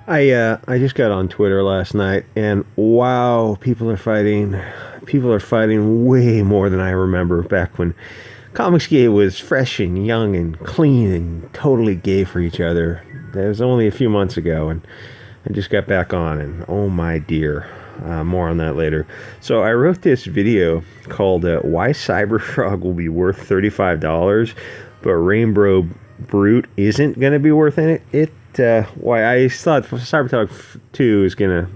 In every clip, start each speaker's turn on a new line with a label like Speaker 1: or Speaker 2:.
Speaker 1: I just got on Twitter last night, and wow, people are fighting. People are fighting way more than I remember back when Comicsgate was fresh and young and clean and totally gay for each other. That was only a few months ago, and I just got back on, and oh my dear. More on that later. So I wrote this video called "Why Cyberfrog Will Be Worth $35, but Rainbow Brute Isn't Going to Be Worth it." Why I thought Cybertalk 2 is going to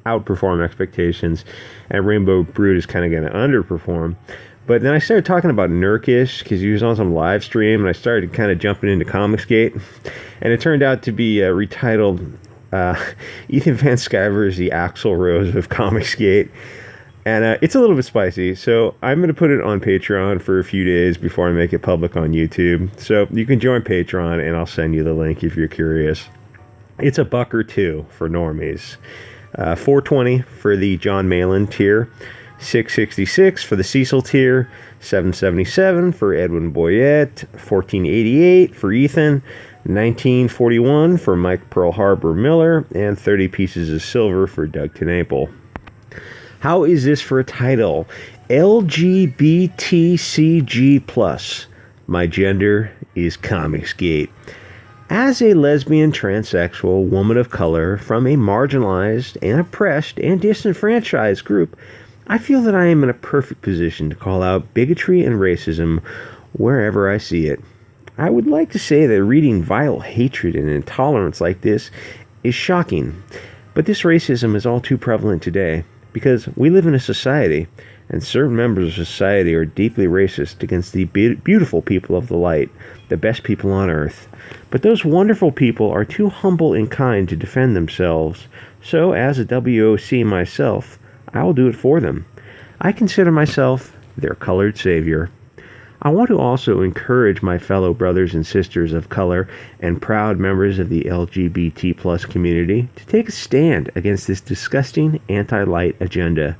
Speaker 1: outperform expectations, and Rainbow Brute is kind of going to underperform. But then I started talking about Nurkish because he was on some live stream, and I started kind of jumping into Comicsgate, and it turned out to be retitled Ethan Van Sciver is the Axl Rose of Comicsgate. And it's a little bit spicy, so I'm going to put it on Patreon for a few days before I make it public on YouTube. So you can join Patreon, and I'll send you the link if you're curious. It's $1 or $2 for normies. $4.20 for the John Malin tier. $6.66 for the Cecil tier. $7.77 for Edwin Boyette. $14.88 for Ethan. $19.41 for Mike Pearl Harbor Miller. And 30 pieces of silver for Doug Tenaple. How is this for a title? LGBTCG My gender is Comicsgate. As a lesbian transsexual woman of color from a marginalized and oppressed and disenfranchised group, I feel that I am in a perfect position to call out bigotry and racism wherever I see it. I would like to say that reading vile hatred and intolerance like this is shocking, but this racism is all too prevalent today. Because we live in a society, and certain members of society are deeply racist against the beautiful people of the light, the best people on earth. But those wonderful people are too humble and kind to defend themselves, so as a WOC myself, I will do it for them. I consider myself their colored savior. I want to also encourage my fellow brothers and sisters of color and proud members of the LGBT plus community to take a stand against this disgusting anti-light agenda.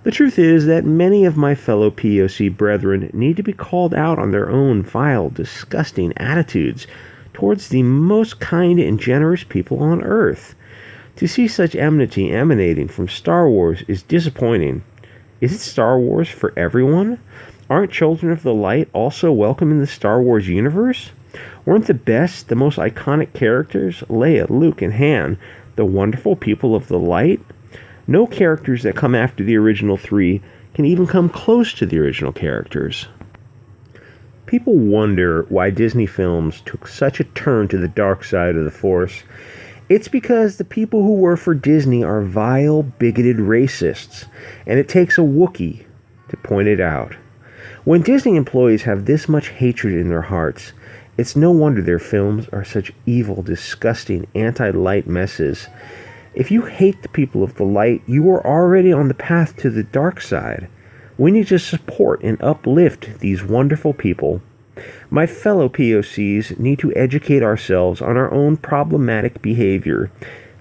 Speaker 1: The truth is that many of my fellow POC brethren need to be called out on their own vile, disgusting attitudes towards the most kind and generous people on earth. To see such enmity emanating from Star Wars is disappointing. Is it Star Wars for everyone? Aren't Children of the Light also welcome in the Star Wars universe? Weren't the best, the most iconic characters, Leia, Luke, and Han, the wonderful people of the light? No characters that come after the original three can even come close to the original characters. People wonder why Disney films took such a turn to the dark side of the Force. It's because the people who work for Disney are vile, bigoted racists, and it takes a Wookiee to point it out. When Disney employees have this much hatred in their hearts, it's no wonder their films are such evil, disgusting, anti-light messes. If you hate the people of the light, you are already on the path to the dark side. We need to support and uplift these wonderful people. My fellow POCs need to educate ourselves on our own problematic behavior.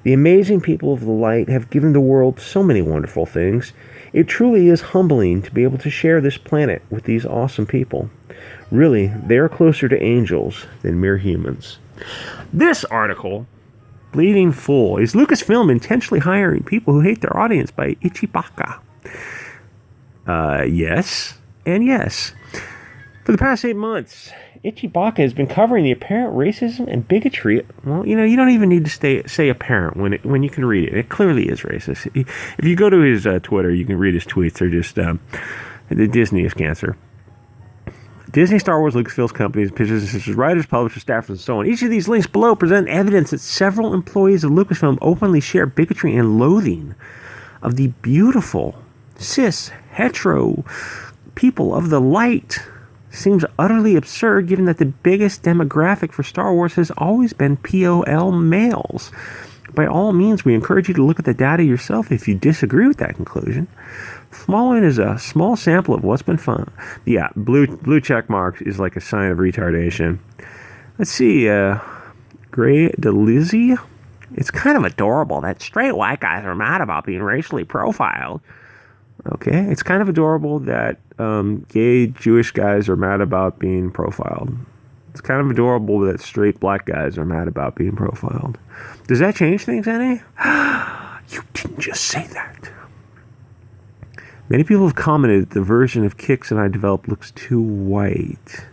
Speaker 1: The amazing people of the light have given the world so many wonderful things. It truly is humbling to be able to share this planet with these awesome people. Really, they are closer to angels than mere humans. This article, Bleeding Full, is Lucasfilm intentionally hiring people who hate their audience by Ichibaka? Yes, and yes. For the past 8 months, Ichibaka has been covering the apparent racism and bigotry. Well, you don't even need to say apparent when you can read it. It clearly is racist. If you go to his Twitter, you can read his tweets. They're just the Disney is cancer. Disney, Star Wars, Lucasfilm companies, businesses such as writers, publishers, staffers, and so on. Each of these links below present evidence that several employees of Lucasfilm openly share bigotry and loathing of the beautiful, cis, hetero people of the light. Seems utterly absurd given that the biggest demographic for Star Wars has always been POL males. By all means, we encourage you to look at the data yourself if you disagree with that conclusion. Following is a small sample of what's been fun. Yeah, blue check marks is like a sign of retardation. Let's see, Gray DeLizzie. It's kind of adorable that straight white guys are mad about being racially profiled. Okay, it's kind of adorable that gay Jewish guys are mad about being profiled. It's kind of adorable that straight black guys are mad about being profiled. Does that change things any? You didn't just say that. Many people have commented the version of Kicks and I developed looks too white.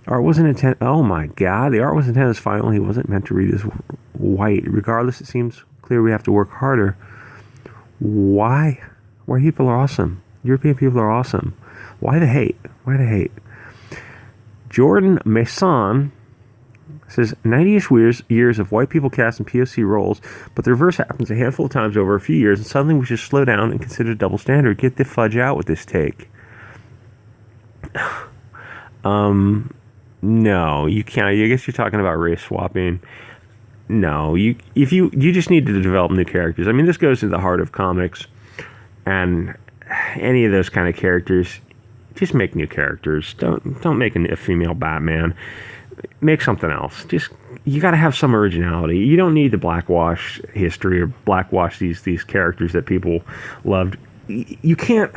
Speaker 1: Art wasn't intended. Oh my God, the art was intended as final. He wasn't meant to read as white. Regardless, it seems clear we have to work harder. Why? White people are awesome. European people are awesome. Why the hate? Why the hate? Jordan Mason says 90-ish years of white people cast in POC roles, but the reverse happens a handful of times over a few years, and suddenly we should slow down and consider a double standard. Get the fudge out with this take. No, you can't. I guess you're talking about race swapping. No, you just need to develop new characters. I mean, this goes to the heart of comics, and any of those kind of characters, just make new characters. Don't make a female Batman. Make something else. You got to have some originality. You don't need to blackwash history or blackwash these characters that people loved. You can't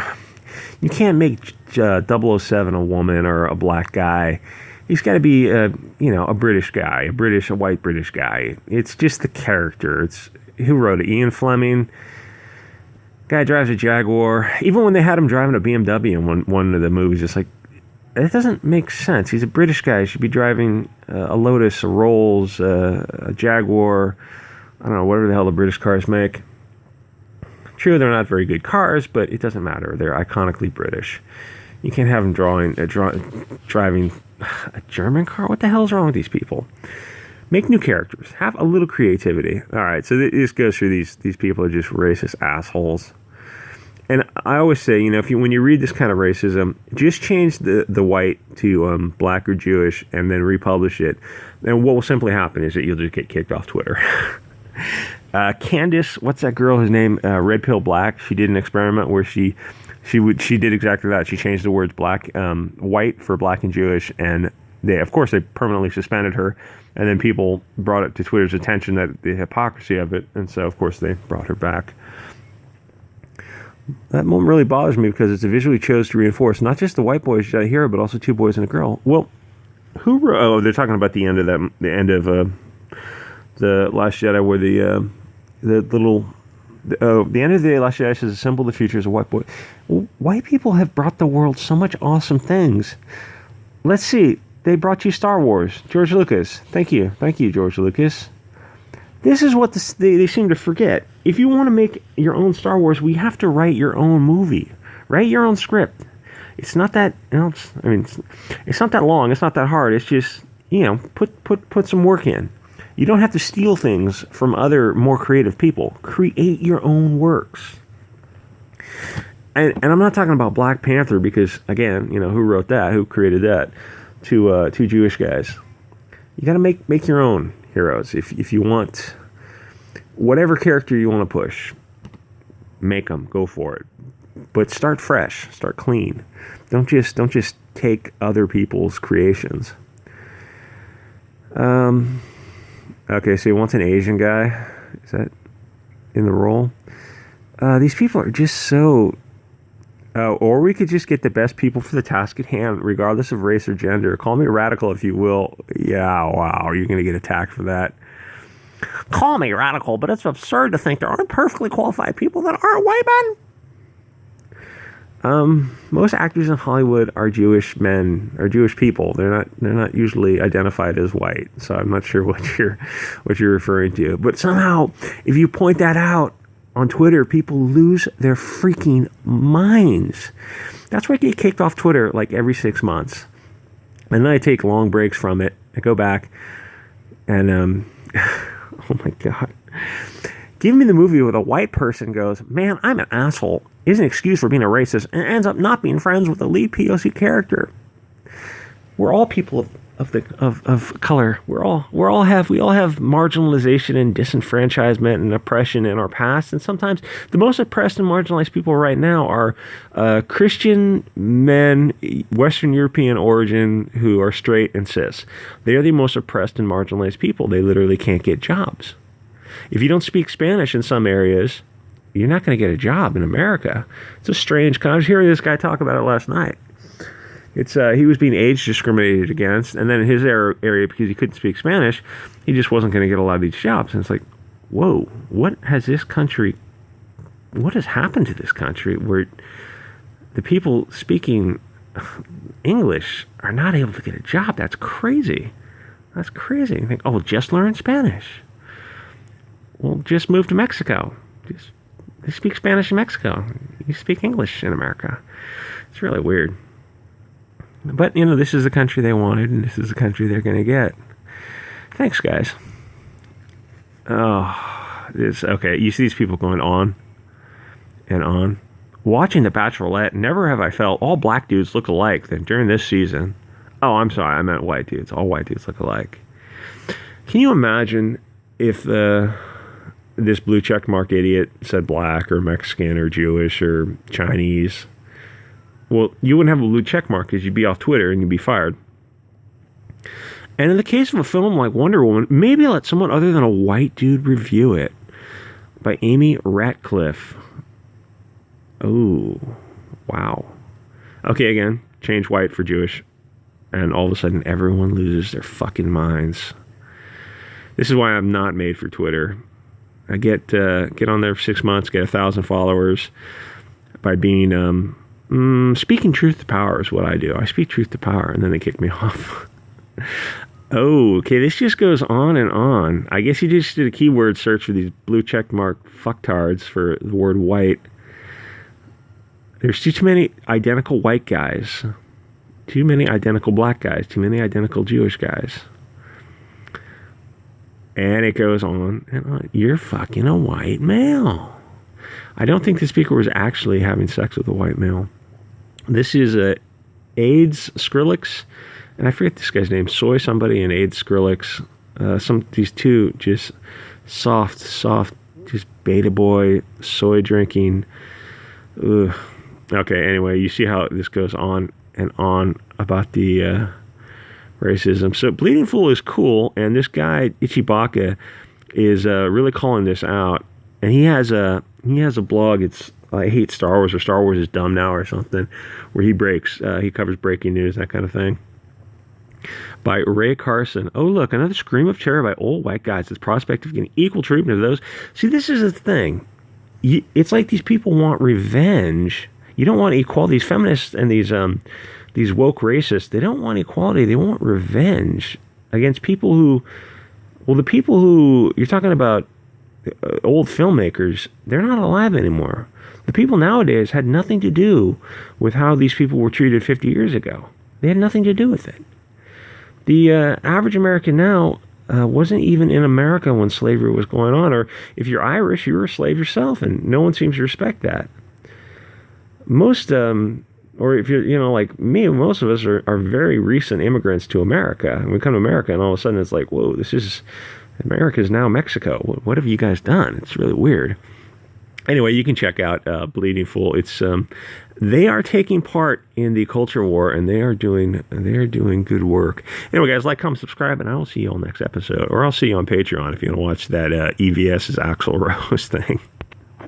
Speaker 1: make 007 a woman or a black guy. He's got to be a British guy, a white British guy. It's just the character. It's who wrote it? Ian Fleming. Guy drives a Jaguar. Even when they had him driving a BMW in one of the movies, it's like, it doesn't make sense. He's a British guy. He should be driving a Lotus, a Rolls, a Jaguar. I don't know, whatever the hell the British cars make. True, they're not very good cars, but it doesn't matter. They're iconically British. You can't have him driving a German car. What the hell is wrong with these people? Make new characters. Have a little creativity. All right, so this goes through these people are just racist assholes. And I always say, when you read this kind of racism, just change the white to black or Jewish and then republish it. And what will simply happen is that you'll just get kicked off Twitter. Candace, what's that girl? Her name, Red Pill Black. She did an experiment where she did exactly that. She changed the words white for black and Jewish, and they permanently suspended her. And then people brought it to Twitter's attention that the hypocrisy of it, and so of course they brought her back. That moment really bothers me because it's a visually chose to reinforce not just the white boys you got here, but also two boys and a girl. Well, who wrote? Oh, they're talking about the end of the Last Jedi, where the end of the Last Jedi says assemble the future as a white boy. Well, white people have brought the world so much awesome things. Let's see. They brought you Star Wars. George Lucas. Thank you, George Lucas. This is what they seem to forget. If you want to make your own Star Wars, we have to write your own movie. Write your own script. It's not that, it's not that long. It's not that hard. It's just, put some work in. You don't have to steal things from other more creative people. Create your own works. And I'm not talking about Black Panther because, again, who wrote that? Who created that? Two Jewish guys. You got to make your own heroes. If you want whatever character you want to push, make them. Go for it. But start fresh. Start clean. Don't just take other people's creations. Okay, so he wants an Asian guy. Is that in the role? These people are just so... or we could just get the best people for the task at hand, regardless of race or gender. Call me radical if you will. Yeah, wow, you're going to get attacked for that. Call me radical, but it's absurd to think there aren't perfectly qualified people that aren't white men. Most actors in Hollywood are Jewish men, or Jewish people. They're not usually identified as white. So I'm not sure what you're referring to. But somehow, if you point that out on Twitter, people lose their freaking minds. That's why I get kicked off Twitter like every 6 months. And then I take long breaks from it. I go back and, oh my God. Give me the movie where the white person goes, man, I'm an asshole, is an excuse for being a racist, and ends up not being friends with the lead POC character. We're all people of color. We all have marginalization and disenfranchisement and oppression in our past, and sometimes the most oppressed and marginalized people right now are Christian men, Western European origin, who are straight and cis. They are the most oppressed and marginalized people. They literally can't get jobs. If you don't speak Spanish in some areas, you're not going to get a job in America. It's a strange. I was hearing this guy talk about it last night. It's he was being age discriminated against, and then in his area, because he couldn't speak Spanish, he just wasn't going to get a lot of these jobs. And it's like, whoa, what has happened to this country where the people speaking English are not able to get a job? That's crazy. That's crazy. You think, oh, just learn Spanish. Well, just move to Mexico. They speak Spanish in Mexico. You speak English in America. It's really weird. But, this is the country they wanted, and this is the country they're going to get. Thanks, guys. Oh, okay. You see these people going on and on. Watching The Bachelorette, never have I felt all black dudes look alike than during this season. Oh, I'm sorry. I meant white dudes. All white dudes look alike. Can you imagine if this blue checkmark idiot said black or Mexican or Jewish or Chinese? Well, you wouldn't have a blue check mark because you'd be off Twitter and you'd be fired. And in the case of a film like Wonder Woman, maybe let someone other than a white dude review it. By Amy Ratcliffe. Oh, wow. Okay, again, change white for Jewish. And all of a sudden, everyone loses their fucking minds. This is why I'm not made for Twitter. I get on there for 6 months, get 1,000 followers by being... speaking truth to power is what I do. I speak truth to power, and then they kick me off. Oh, okay, this just goes on and on. I guess you just did a keyword search for these blue checkmark fucktards for the word white. There's too many identical white guys. Too many identical black guys. Too many identical Jewish guys. And it goes on and on. You're fucking a white male. I don't think the speaker was actually having sex with a white male. This is AIDS Skrillex, and I forget this guy's name. Soy somebody and AIDS Skrillex. These two just soft, just beta boy soy drinking. Ugh. Okay, anyway, you see how this goes on and on about the racism. So Bleeding Fool is cool, and this guy Ichibaka is really calling this out. And he has a blog. It's I Hate Star Wars, or Star Wars is Dumb Now, or something, where he covers breaking news, that kind of thing. By Ray Carson. Oh, look, another scream of terror by old white guys. It's prospect of getting equal treatment of those. See, this is the thing. It's like these people want revenge. You don't want equality. These feminists and these woke racists, they don't want equality. They want revenge against people who, well, the people who you're talking about, old filmmakers, they're not alive anymore. The people nowadays had nothing to do with how these people were treated 50 years ago. They had nothing to do with it. The average American now wasn't even in America when slavery was going on. Or if you're Irish, you were a slave yourself, and no one seems to respect that. Most, or if you're, like me, most of us are very recent immigrants to America. And we come to America, and all of a sudden it's like, whoa, America is now Mexico. What have you guys done? It's really weird. Anyway, you can check out Bleeding Fool. It's they are taking part in the culture war, and they are doing good work. Anyway, guys, like, comment, subscribe, and I will see you all next episode. Or I'll see you on Patreon if you want to watch that EVS's Axl Rose thing.